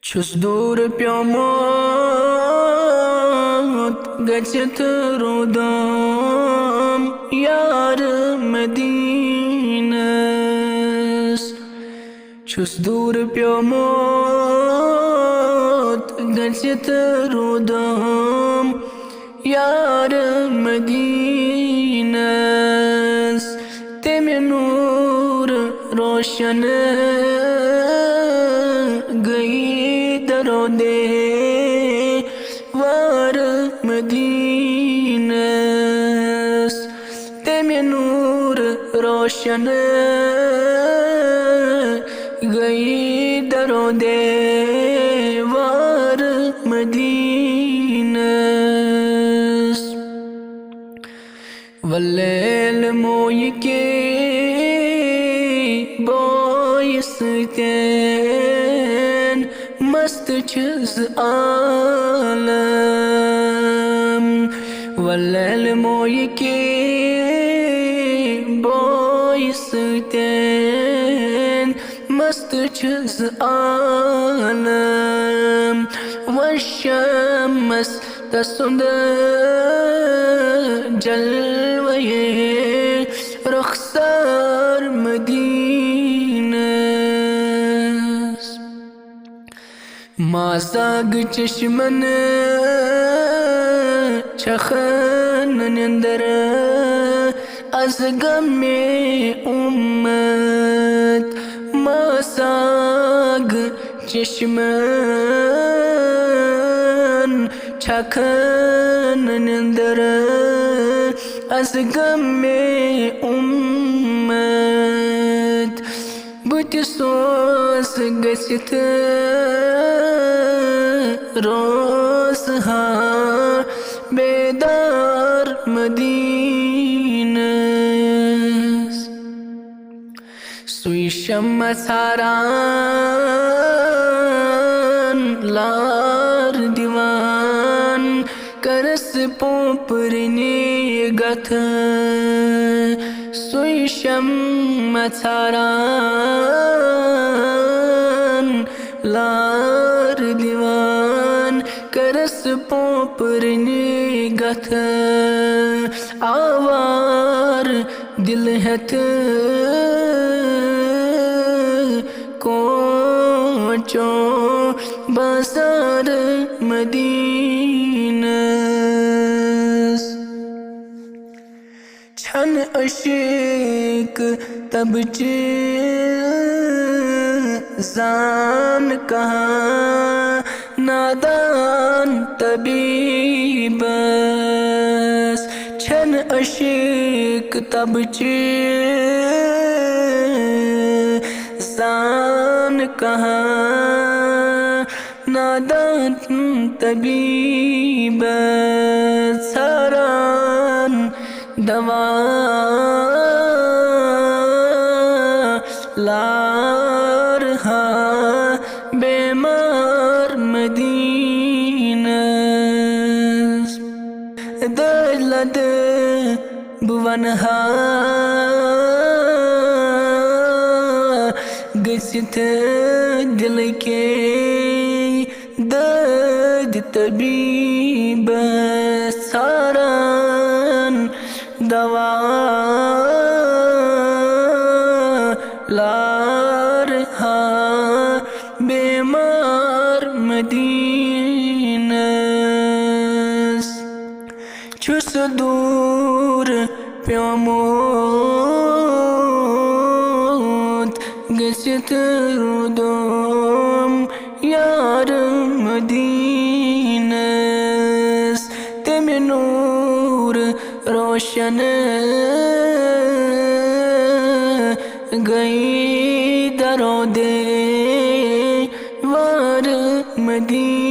छुस दूर प्योमोत गचत रोदम यार मदीनस। छुस दूर प्योमोत गचत रोदम यार मदीनस। तेमे नूर रोशन गई दरो दे वार मदीनस। तेमे नूर रोशन गई दरो दे वार मदीनस। वल्लेल मोय के बोयस्तेन मस्त छुस आलम। वल्लेल मोय के बोयस्तेन मस्त छुस आलम। वशम्स तसुंद जलवये रुखसार मदीनस। मासाग चश्मन चखन नंदर az gamme ummat। मासाग चश्मन चखन नंदर az gamme ummat। बुत सोस गसित रोस हा बेदार मदीनस। सुई शम्मा सारान लार दीवान करस पोपरने गथ। सुई शम्मा सारान लार दीवान करस पोपरने गथ। आवार दिल हत कोचो बाजार मदीनस। छन अशिक तब जान कहाँ नादान तबीबस। छन अशिक तब जान कहाँ नादान तबीबस। सारान दवा लार हा बेमार मदीनस। दलद बुवन हा गसित दिल के दर्द तबीब। सारान दवा लार हा बेमार मदीनस। छुस दूर प्योमोत गसित रोदम यार मदीनस। तेमे नूर रोशन गई दरो दे वार मदीनस।